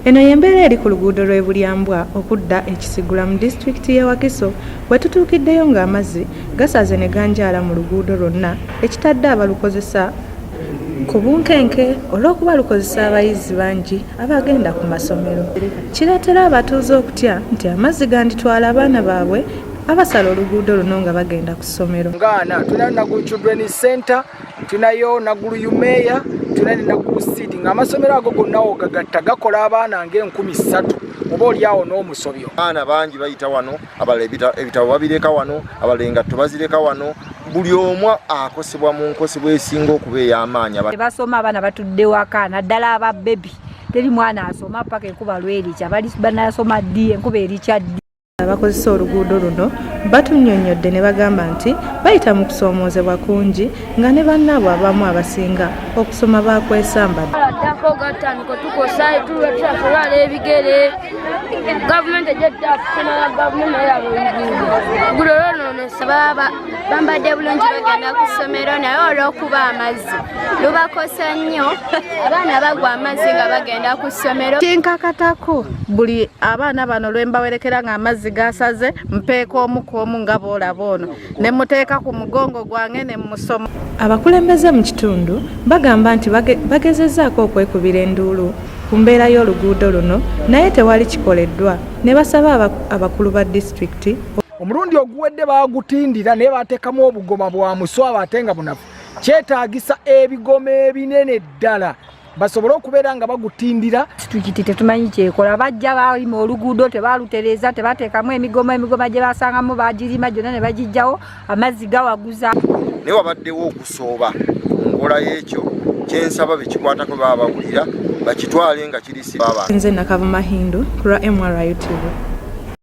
Eno y'embeera eri ku luguudo lw'e Bulyambwa okudda ekisigula mu disitulikiti y'e Wakiso we tutuukiddeyo ng'amazzi gasaze ne ganjaala mu luguudo lwonna ekitadde abalukozesa ku bunkenke olw'okuba lukozesa abayizi bangi abagenda ku masomero. Kireetera abatuuze okutya nti amazzi ganditwala abaana baabwe abasala oluguudo luno nga bagenda ku ssomero. Ngaana tulina Naguru Children Center, tunayo Naguru Yumeya, tunani Naguru City ng'amasomero ago gonna ogagatta gakola abaana nga3,000 oba oliawo n'omusobyo. Abaana bangi bayita wano, abala ebitabo babireka wano, abala engatto bazireka wano. Buli omu akosebwa mu nkosebwa esinga okuba ey'amaanyi. Basoma abaana batudde waka naddala aba bebi. Teri mwana asoma paka enkuba lw'erikya bali banasoma ddi enkuba erikya ddi. Abakozesa oluguudo luno batunnyonnyodde ne bagamba nti bayita mu kusoomoozebwa kungi nga ne bannaabwe abamu abasinga okusoma bakwesamba. Addako gatandika tukosa tulwala ebigere gavumenti ejjadde kufunala gavumenti naye oluguudo luno nesaba bambadde bulungi bagenda ku ssomero naye olw'okuba amazzi lubakosa nnyo abaana bagwa amazzi nga bagenda ku ssomero. Kinkakatako buli abaana bano lwe mbawerekera ng'amazzi gasaze mpeeka omu ku omu nga boolaba ono ne muteeka ku mugongo gwange ne musoma. Abakulembeze mu kitundu bagamba nti bagezezzaako okwekubira enduulu ku mbeera y'oluguudo luno naye tewali kikoleddwa ne basaba abakulu ba disitulikiti. Omulundi oguwedde baagutindira naye baateekamu obugoma bwa muswa ate nga bunafu. Kyetaagisa ebigoma ebinene ddala basobole okubeera nga bagutindira. Disitulikiti tetumanyi kyekola bajja balima oluguudo tebalutereeza tebateekamu emigoma gye basangamu bagirima gyonna ne bagijjawo amazzi gawaguza. Naye wabaddewo okusooba mu nkola y'ekyo kyensaba bekikwatako baba bawulira bakitwale nga kirisi baba. Nze Nakavuma Hindu ku lwa MRI TV.